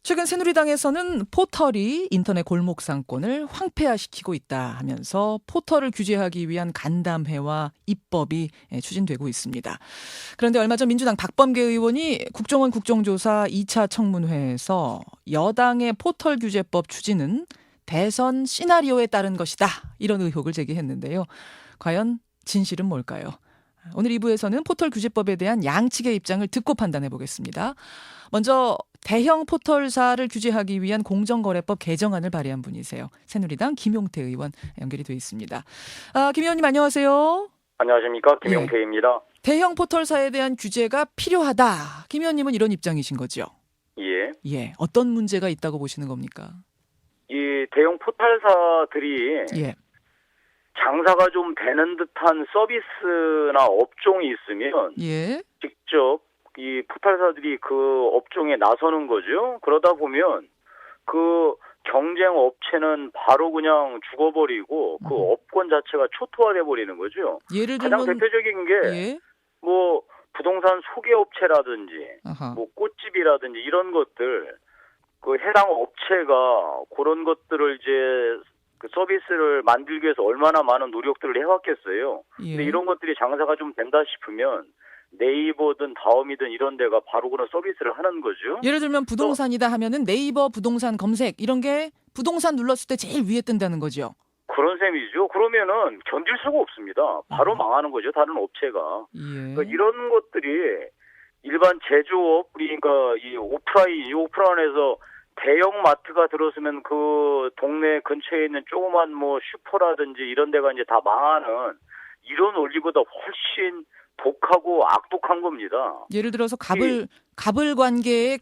최근 새누리당에서는 포털이 인터넷 골목 상권을 황폐화시키고 있다 하면서 포털을 규제하기 위한 간담회와 입법이 추진되고 있습니다. 그런데 얼마 전 민주당 박범계 의원이 국정원 국정조사 2차 청문회에서 여당의 포털 규제법 추진은 대선 시나리오에 따른 것이다. 이런 의혹을 제기했는데요. 과연 진실은 뭘까요? 오늘 2부에서는 포털 규제법에 대한 양측의 입장을 듣고 판단해 보겠습니다. 먼저 대형 포털사를 규제하기 위한 공정거래법 개정안을 발의한 분이세요. 새누리당 김용태 의원 연결이 돼 있습니다. 김 의원님 안녕하세요. 안녕하십니까. 김용태입니다. 대형 포털사에 대한 규제가 필요하다. 김 의원님은 이런 입장이신 거죠? 예. 어떤 문제가 있다고 보시는 겁니까? 이 대형 포털사들이 장사가 좀 되는 듯한 서비스나 업종이 있으면 직접 이 포털사들이 그 업종에 나서는 거죠. 그러다 보면 그 경쟁 업체는 바로 그냥 죽어버리고 그 업권 자체가 초토화돼 버리는 거죠. 예를 들면 가장 대표적인 게 뭐 부동산 소개업체라든지 뭐 꽃집이라든지 이런 것들 그 해당 업체가 그런 것들을 이제 그 서비스를 만들기 위해서 얼마나 많은 노력들을 해왔겠어요. 근데 이런 것들이 장사가 좀 된다 싶으면 네이버든 다음이든 이런 데가 바로 그런 서비스를 하는 거죠. 예를 들면 부동산이다 하면은 네이버 부동산 검색 이런 게 부동산 눌렀을 때 제일 위에 뜬다는 거죠. 그런 셈이죠. 그러면은 견딜 수가 없습니다. 바로 망하는 거죠. 다른 업체가. 그러니까 이런 것들이 일반 제조업 그러니까 이 오프라인에서 대형 마트가 들어서면 그 동네 근처에 있는 조그만 뭐 슈퍼라든지 이런 데가 이제 다 망하는 이런 원리보다 훨씬 독하고 악독한 겁니다. 예를 들어서 갑을 관계에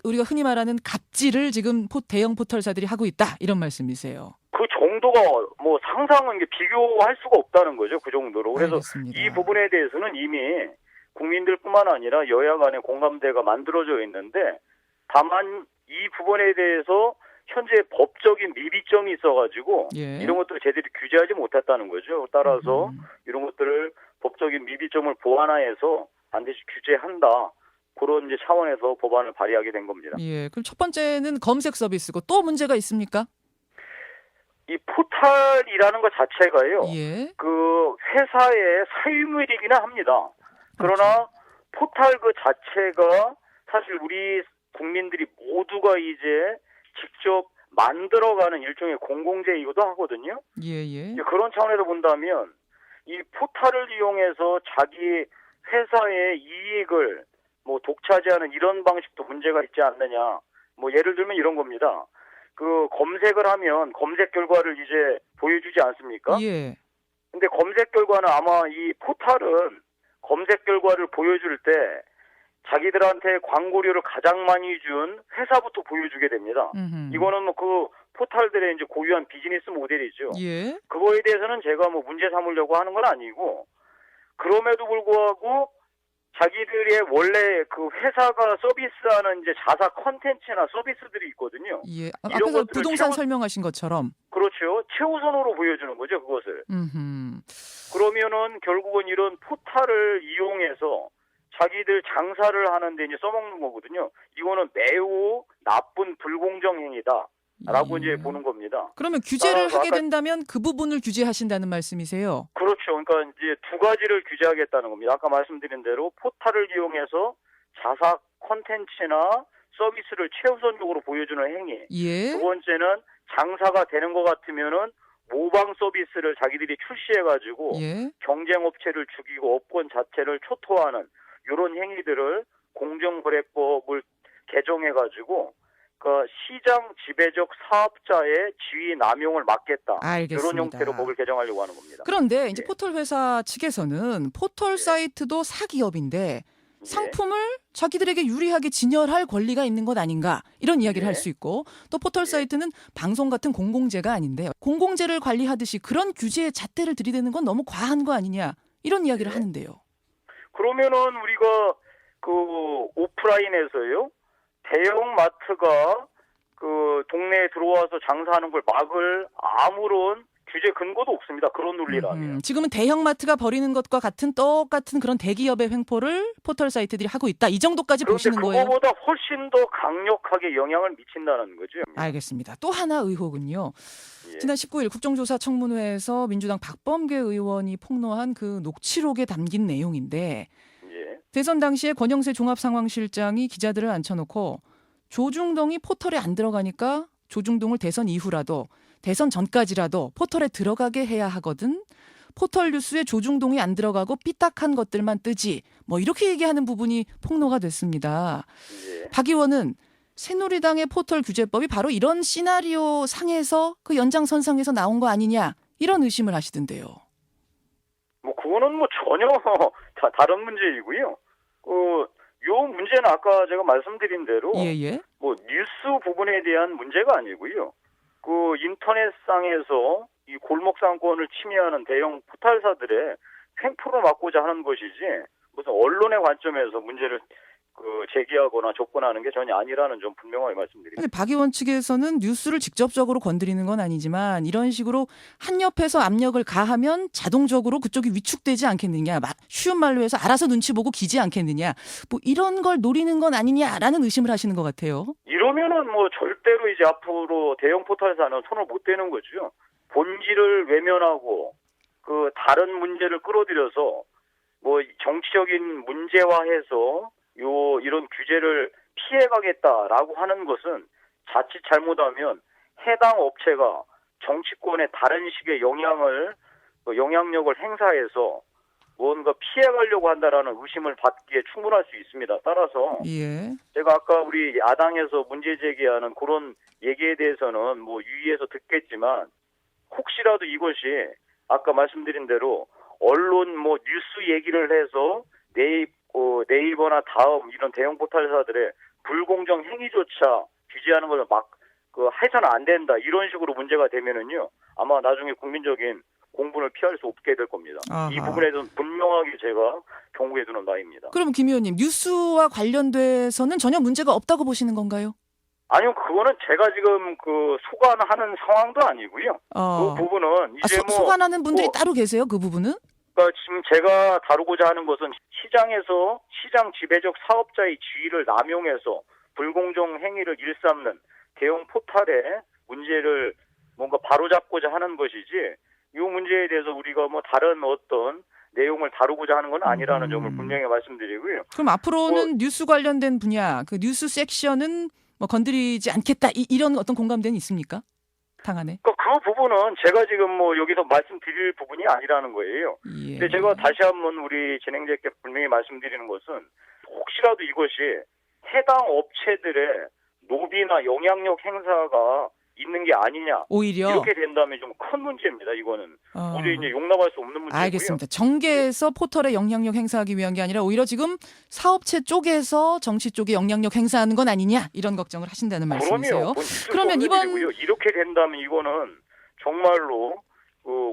우리가 흔히 말하는 갑질을 지금 대형 포털사들이 하고 있다 이런 말씀이세요. 그 정도가 뭐 상상은 비교할 수가 없다는 거죠. 그 정도로. 그래서 알겠습니다. 이 부분에 대해서는 이미 국민들뿐만 아니라 여야 간의 공감대가 만들어져 있는데 다만 이 부분에 대해서 현재 법적인 미비점이 있어가지고 이런 것들을 제대로 규제하지 못했다는 거죠. 따라서 이런 것들을 법적인 미비점을 보완해서 반드시 규제한다. 그런 이제 차원에서 법안을 발의하게 된 겁니다. 그럼 첫 번째는 검색 서비스고 또 문제가 있습니까? 이 포털이라는 것 자체가요. 그 회사의 사유물이기는 합니다. 그러나 포털 그 자체가 사실 우리 국민들이 모두가 이제 직접 만들어가는 일종의 공공재이기도 하거든요. 그런 차원에서 본다면 이 포털을 이용해서 자기 회사의 이익을 뭐 독차지하는 이런 방식도 문제가 있지 않느냐. 뭐 예를 들면 이런 겁니다. 그 검색을 하면 검색 결과를 이제 보여주지 않습니까? 근데 검색 결과는 아마 이 포털은 검색 결과를 보여줄 때 자기들한테 광고료를 가장 많이 준 회사부터 보여주게 됩니다. 이거는 뭐 그 포털들의 이제 고유한 비즈니스 모델이죠. 그거에 대해서는 제가 뭐 문제 삼으려고 하는 건 아니고 그럼에도 불구하고 자기들의 원래 그 회사가 서비스하는 이제 자사 컨텐츠나 서비스들이 있거든요. 앞에서 부동산 설명하신 것처럼. 그렇죠. 최우선으로 보여주는 거죠, 그것을. 그러면은 결국은 이런 포털을 이용해서 자기들 장사를 하는데 이제 써먹는 거거든요. 이거는 매우 나쁜 불공정 행위다. 라고 이제 보는 겁니다. 그러면 규제를 하게 된다면 그 부분을 규제하신다는 말씀이세요? 그렇죠. 그러니까 이제 두 가지를 규제하겠다는 겁니다. 아까 말씀드린 대로 포털을 이용해서 자사 콘텐츠나 서비스를 최우선적으로 보여주는 행위. 두 번째는 장사가 되는 것 같으면은 모방 서비스를 자기들이 출시해가지고 경쟁 업체를 죽이고 업권 자체를 초토화하는 이런 행위들을 공정거래법을 개정해가지고 그 시장 지배적 사업자의 지위 남용을 막겠다. 이런 형태로 법을 개정하려고 하는 겁니다. 그런데 이제 포털 회사 측에서는 포털 사이트도 사기업인데 상품을 자기들에게 유리하게 진열할 권리가 있는 것 아닌가 이런 이야기를 할 수 있고 또 포털 사이트는 방송 같은 공공재가 아닌데 공공재를 관리하듯이 그런 규제의 잣대를 들이대는 건 너무 과한 거 아니냐 이런 이야기를 하는데요. 그러면은 우리가 그 오프라인에서요. 대형 마트가 그 동네에 들어와서 장사하는 걸 막을 아무런 규제 근거도 없습니다. 그런 논리라면. 지금은 대형마트가 벌이는 것과 같은 똑같은 그런 대기업의 횡포를 포털 사이트들이 하고 있다. 이 정도까지 보시는 거예요? 그거보다 훨씬 더 강력하게 영향을 미친다는 거죠. 알겠습니다. 또 하나 의혹은요. 예. 지난 19일 국정조사 청문회에서 민주당 박범계 의원이 폭로한 그 녹취록에 담긴 내용인데 예. 대선 당시에 권영세 종합상황실장이 기자들을 앉혀놓고 조중동이 포털에 안 들어가니까 조중동을 대선 이후라도 대선 전까지라도 포털에 들어가게 해야 하거든. 포털 뉴스에 조중동이 안 들어가고 삐딱한 것들만 뜨지. 뭐 이렇게 얘기하는 부분이 폭로가 됐습니다. 예. 박 의원은 새누리당의 포털 규제법이 바로 이런 시나리오 상에서 그 연장선상에서 나온 거 아니냐 이런 의심을 하시던데요. 뭐 그거는 뭐 전혀 다른 문제이고요. 요 문제는 아까 제가 말씀드린 대로 뭐 뉴스 부분에 대한 문제가 아니고요. 그 인터넷상에서 이 골목상권을 침해하는 대형 포털사들의 횡포를 막고자 하는 것이지 무슨 언론의 관점에서 문제를 제기하거나 접근하는 게 전혀 아니라는 점 분명하게 말씀드립니다. 박 의원 측에서는 뉴스를 직접적으로 건드리는 건 아니지만 이런 식으로 한 옆에서 압력을 가하면 자동적으로 그쪽이 위축되지 않겠느냐. 쉬운 말로 해서 알아서 눈치 보고 기지 않겠느냐. 뭐 이런 걸 노리는 건 아니냐라는 의심을 하시는 것 같아요. 이러면은 뭐 절대로 이제 앞으로 대형 포털사는 손을 못 대는 거죠. 본질을 외면하고 그 다른 문제를 끌어들여서 뭐 정치적인 문제화해서 이런 규제를 피해가겠다라고 하는 것은 자칫 잘못하면 해당 업체가 정치권에 다른 식의 영향력을 행사해서 뭔가 피해가려고 한다라는 의심을 받기에 충분할 수 있습니다. 따라서 제가 아까 우리 야당에서 문제 제기하는 그런 얘기에 대해서는 뭐 유의해서 듣겠지만 혹시라도 이것이 아까 말씀드린 대로 언론 뭐 뉴스 얘기를 해서 네이버나 다음 이런 대형 포털사들의 불공정 행위조차 규제하는 것을 해서는 안 된다 이런 식으로 문제가 되면은요 아마 나중에 국민적인 공분을 피할 수 없게 될 겁니다. 아하. 이 부분에 대해서는 분명하게 제가 경고해 두는 바입니다. 그럼 김 의원님 뉴스와 관련돼서는 전혀 문제가 없다고 보시는 건가요? 아니요, 그거는 제가 지금 소관하는 상황도 아니고요. 그 부분은 이제 소관하는 분들이 따로 계세요? 그 부분은? 그러니까 지금 제가 다루고자 하는 것은 시장에서 시장 지배적 사업자의 지위를 남용해서 불공정 행위를 일삼는 대형 포털의 문제를 뭔가 바로잡고자 하는 것이지 이 문제에 대해서 우리가 뭐 다른 어떤 내용을 다루고자 하는 건 아니라는 점을 분명히 말씀드리고요. 그럼 앞으로는 뉴스 관련된 분야, 그 뉴스 섹션은 뭐 건드리지 않겠다 이런 어떤 공감대는 있습니까? 당 안에? 그 부분은 제가 지금 뭐 여기서 말씀드릴 부분이 아니라는 거예요. 근데 제가 다시 한번 우리 진행자께 분명히 말씀드리는 것은 혹시라도 이것이 해당 업체들의 노비나 영향력 행사가 있는 게 아니냐. 오히려 이렇게 된다면 좀 큰 문제입니다. 이거는 도저히 이제 용납할 수 없는 문제고요. 알겠습니다. 정계에서 포털에 영향력 행사하기 위한 게 아니라 오히려 지금 사업체 쪽에서 정치 쪽에 영향력 행사하는 건 아니냐 이런 걱정을 하신다는 말씀이세요. 그러면 이렇게 된다면 이거는 정말로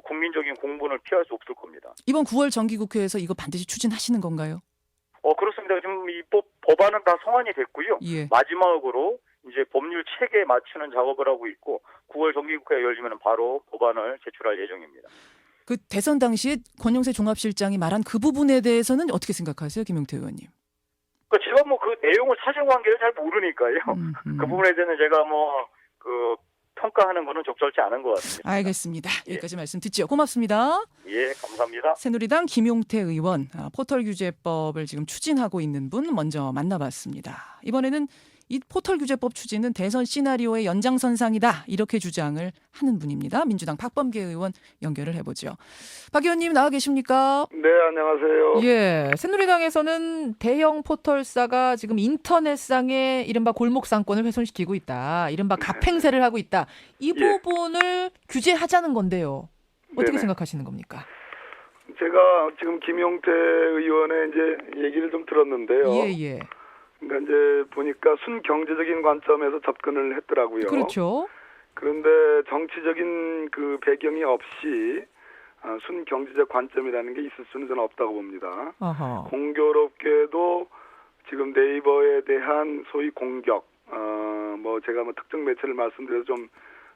국민적인 공분을 피할 수 없을 겁니다. 이번 9월 정기국회에서 이거 반드시 추진하시는 건가요? 그렇습니다. 지금 이 법안은 다 성안이 됐고요. 마지막으로 이제 법률 체계에 맞추는 작업을 하고 있고 9월 정기국회가 열리면 바로 법안을 제출할 예정입니다. 그 대선 당시에 권영세 종합실장이 말한 그 부분에 대해서는 어떻게 생각하세요, 김용태 의원님? 제가 뭐 그 내용을 사실관계를 잘 모르니까요. 그 부분에 대해서는 제가 평가하는 거는 적절치 않은 것 같습니다. 알겠습니다. 여기까지 말씀 듣죠. 고맙습니다. 예, 감사합니다. 새누리당 김용태 의원, 포털 규제법을 지금 추진하고 있는 분 먼저 만나봤습니다. 이번에는 이 포털 규제법 추진은 대선 시나리오의 연장선상이다 이렇게 주장을 하는 분입니다. 민주당 박범계 의원 연결을 해보죠. 박 의원님 나와 계십니까? 네, 안녕하세요. 새누리당에서는 대형 포털사가 지금 인터넷상의 이른바 골목상권을 훼손시키고 있다. 이른바 갑행세를 하고 있다. 이 부분을 규제하자는 건데요. 어떻게 생각하시는 겁니까? 제가 지금 김용태 의원의 이제 얘기를 좀 들었는데요. 그러니까 이제 보니까 순경제적인 관점에서 접근을 했더라고요. 그렇죠. 그런데 정치적인 그 배경이 없이 순경제적 관점이라는 게 있을 수는 저는 없다고 봅니다. 공교롭게도 지금 네이버에 대한 소위 공격, 제가 특정 매체를 말씀드려서 좀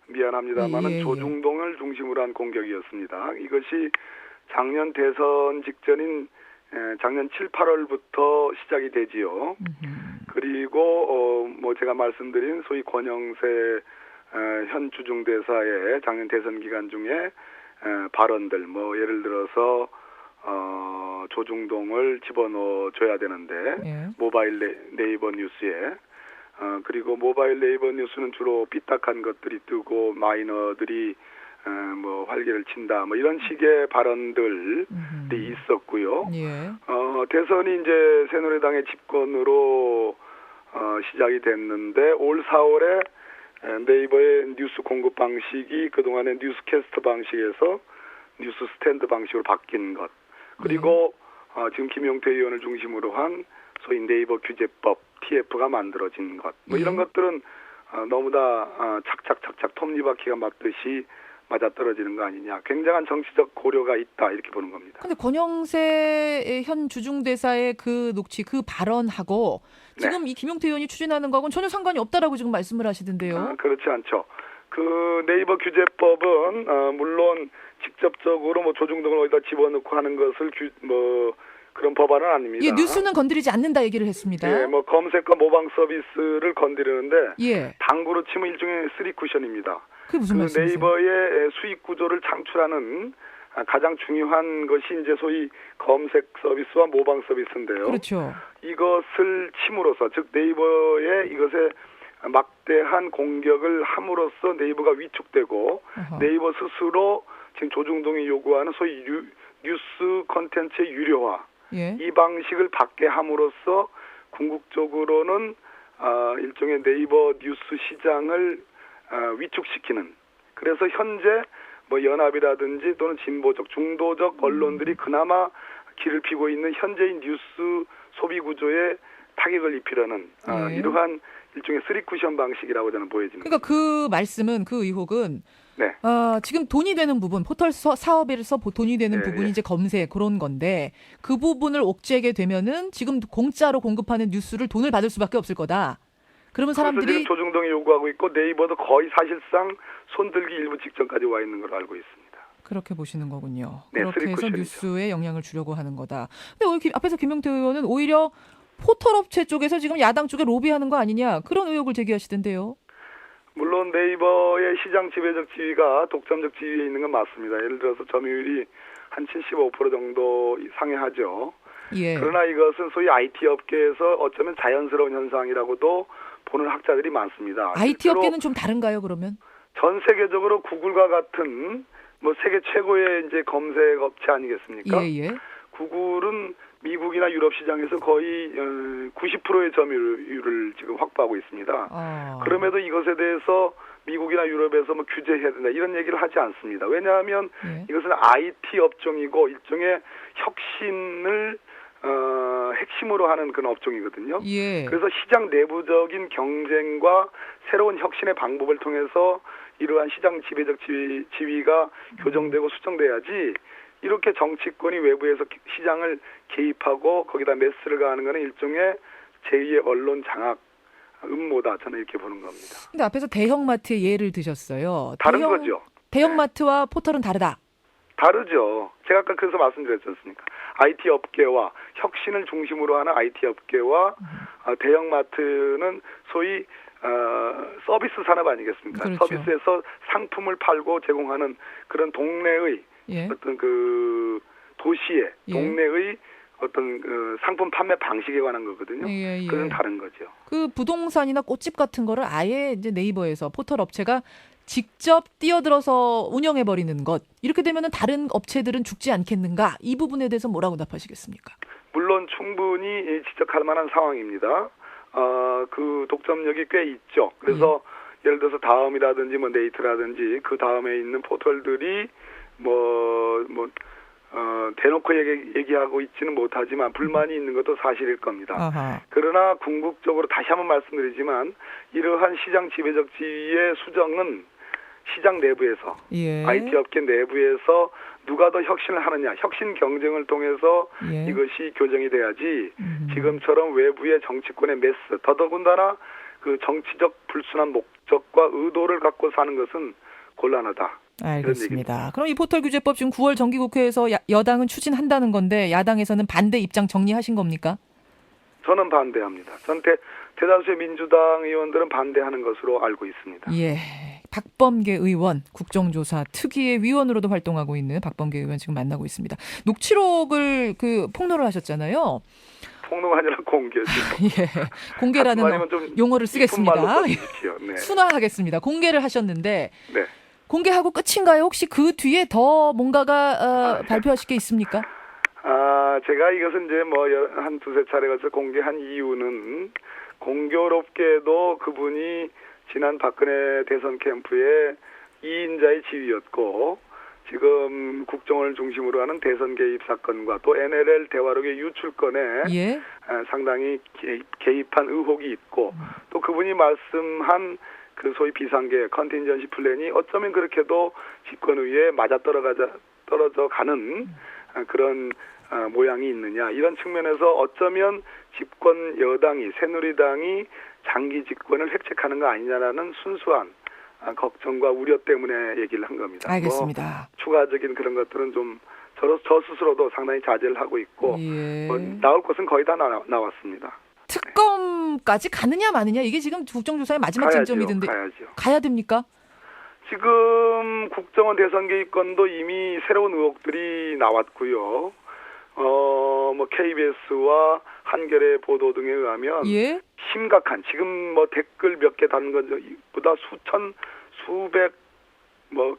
미안합니다만은 예, 예. 조중동을 중심으로 한 공격이었습니다. 이것이 작년 대선 직전인 작년 7, 8월부터 시작이 되지요. 그리고 뭐 제가 말씀드린 소위 권영세 현 주중대사의 작년 대선 기간 중에 발언들, 뭐 예를 들어서 조중동을 집어넣어 줘야 되는데 예. 모바일 네이버 뉴스에 그리고 모바일 네이버 뉴스는 주로 삐딱한 것들이 뜨고 마이너들이 뭐 활개를 친다 뭐 이런 식의 발언들이 있었고요. 예. 대선이 이제 새누리당의 집권으로 시작이 됐는데 올 4월에 네이버의 뉴스 공급 방식이 그동안의 뉴스캐스트 방식에서 뉴스 스탠드 방식으로 바뀐 것 그리고 지금 김용태 의원을 중심으로 한 소위 네이버 규제법 TF가 만들어진 것 뭐 이런 것들은 너무나 착착착착 톱니바퀴가 맞듯이 맞아떨어지는 거 아니냐. 굉장한 정치적 고려가 있다 이렇게 보는 겁니다. 근데 권영세 현 주중대사의 그 녹취, 그 발언하고 지금 이 김용태 의원이 추진하는 거하고는 전혀 상관이 없다라고 지금 말씀을 하시던데요. 그렇지 않죠. 그 네이버 규제법은 물론 직접적으로 뭐 조중동을 어디다 집어넣고 하는 것을 그런 법안은 아닙니다. 예, 뉴스는 건드리지 않는다 얘기를 했습니다. 예, 뭐 검색과 모방 서비스를 건드리는데 예. 당구로 치면 일종의 쓰리 쿠션입니다. 그게 무슨 말씀이세요? 네이버의 수익 구조를 창출하는 가장 중요한 것이 이제 소위 검색 서비스와 모방 서비스인데요. 그렇죠. 이것을 침으로써 즉 네이버에 이것에 막대한 공격을 함으로써 네이버가 위축되고 네이버 스스로 지금 조중동이 요구하는 소위 뉴스 콘텐츠의 유료화 예. 이 방식을 받게 함으로써 궁극적으로는 일종의 네이버 뉴스 시장을 위축시키는 그래서 현재 뭐 연합이라든지 또는 진보적 중도적 언론들이 그나마 길을 피고 있는 현재의 뉴스 소비 구조에 타격을 입히려는 이러한 일종의 쓰리쿠션 방식이라고 저는 보여집니다. 그러니까 그 말씀은 그 의혹은 네. 지금 돈이 되는 부분, 포털 사업에서 돈이 되는 부분이 이제 검색 그런 건데 그 부분을 옥죄게 되면은 지금 공짜로 공급하는 뉴스를 돈을 받을 수밖에 없을 거다. 그러면 사람들이 지금 조중동이 요구하고 있고 네이버도 거의 사실상 손들기 일부 직전까지 와 있는 걸로 알고 있습니다. 그렇게 보시는 거군요. 네, 그렇게 해서 쓰리쿠션이죠. 뉴스에 영향을 주려고 하는 거다. 근데 앞에서 김용태 의원은 오히려 포털업체 쪽에서 지금 야당 쪽에 로비하는 거 아니냐 그런 의혹을 제기하시던데요. 물론 네이버의 시장 지배적 지위가 독점적 지위에 있는 건 맞습니다. 예를 들어서 점유율이 한 75% 정도 상회하죠. 예. 그러나 이것은 소위 IT 업계에서 어쩌면 자연스러운 현상이라고도 보는 학자들이 많습니다. IT 업계는 좀 다른가요, 그러면? 전 세계적으로 구글과 같은 뭐 세계 최고의 이제 검색 업체 아니겠습니까? 예, 예. 구글은 미국이나 유럽 시장에서 거의 90%의 점유율을 지금 확보하고 있습니다. 그럼에도 이것에 대해서 미국이나 유럽에서 뭐 규제해야 된다 이런 얘기를 하지 않습니다. 왜냐하면 이것은 IT 업종이고 일종의 혁신을 핵심으로 하는 그런 업종이거든요. 예. 그래서 시장 내부적인 경쟁과 새로운 혁신의 방법을 통해서 이러한 시장 지배적 지위가 교정되고 수정돼야지 이렇게 정치권이 외부에서 시장을 개입하고 거기다 매스를 가하는 것은 일종의 제2의 언론 장악 음모다 저는 이렇게 보는 겁니다. 근데 앞에서 대형마트의 예를 드셨어요. 다른 거죠. 대형마트와 포털은 다르다. 다르죠. 제가 아까 그래서 말씀드렸지 않습니까? IT 업계와 혁신을 중심으로 하는 IT 업계와 대형마트는 소위 서비스 산업 아니겠습니까? 그렇죠. 서비스에서 상품을 팔고 제공하는 그런 동네의 어떤 그 도시의 동네의 어떤 그 상품 판매 방식에 관한 거거든요. 그건 다른 거죠. 그 부동산이나 꽃집 같은 거를 아예 이제 네이버에서 포털 업체가 직접 뛰어들어서 운영해 버리는 것 이렇게 되면은 다른 업체들은 죽지 않겠는가? 이 부분에 대해서 뭐라고 답하시겠습니까? 물론 충분히 지적할 만한 상황입니다. 그 독점력이 꽤 있죠. 그래서 예를 들어서 다음이라든지 뭐 네이트라든지 그 다음에 있는 포털들이 대놓고 얘기하고 있지는 못하지만 불만이 있는 것도 사실일 겁니다. 아하. 그러나 궁극적으로 다시 한번 말씀드리지만 이러한 시장 지배적 지위의 수정은 시장 내부에서 IT 업계 내부에서 누가 더 혁신을 하느냐 혁신 경쟁을 통해서 이것이 교정이 돼야지 지금처럼 외부의 정치권의 매스 더더군다나 그 정치적 불순한 목적과 의도를 갖고 사는 것은 곤란하다. 알겠습니다. 그럼 이 포털 규제법 지금 9월 정기국회에서 여당은 추진한다는 건데 야당에서는 반대 입장 정리하신 겁니까? 저는 반대합니다. 대다수의 민주당 의원들은 반대하는 것으로 알고 있습니다. 예. 박범계 의원, 국정조사 특위의 위원으로도 활동하고 있는 박범계 의원 지금 만나고 있습니다. 녹취록을 폭로를 하셨잖아요. 폭로가 아니라 공개죠. 예. 공개라는 용어를 쓰겠습니다. 네. 순화하겠습니다. 공개를 하셨는데 네. 공개하고 끝인가요? 혹시 그 뒤에 더 뭔가가 발표하실 게 있습니까? 제가 이것은 이제 한 두세 차례 가서 공개한 이유는 공교롭게도 그분이 지난 박근혜 대선 캠프의 2인자의 지휘였고 지금 국정을 중심으로 하는 대선 개입 사건과 또 NLL 대화록의 유출건에 상당히 개입한 의혹이 있고 또 그분이 말씀한 그 소위 비상계 컨틴전시 플랜이 어쩌면 그렇게도 집권의회에 떨어져 가는 그런 모양이 있느냐 이런 측면에서 어쩌면 집권 여당이 새누리당이 장기 집권을 획책하는 거 아니냐라는 순수한 걱정과 우려 때문에 얘기를 한 겁니다. 알겠습니다. 추가적인 그런 것들은 좀 저 스스로도 상당히 자제를 하고 있고 나올 것은 거의 다 나왔습니다. 특검까지 가느냐 마느냐 이게 지금 국정조사의 마지막 쟁점이던데 가야 됩니까? 지금 국정원 대선 개입건도 이미 새로운 의혹들이 나왔고요. KBS와 한겨레 보도 등에 의하면 심각한 지금 댓글 몇 개 다는 것보다 수백 건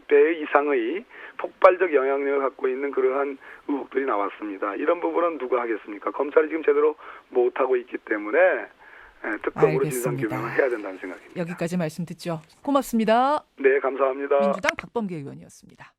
배 이상의 폭발적 영향력을 갖고 있는 그러한 의혹들이 나왔습니다. 이런 부분은 누가 하겠습니까? 검찰이 지금 제대로 못하고 있기 때문에 특검으로 진상규명을 해야 된다는 생각입니다. 여기까지 말씀 듣죠. 고맙습니다. 네, 감사합니다. 민주당 박범계 의원이었습니다.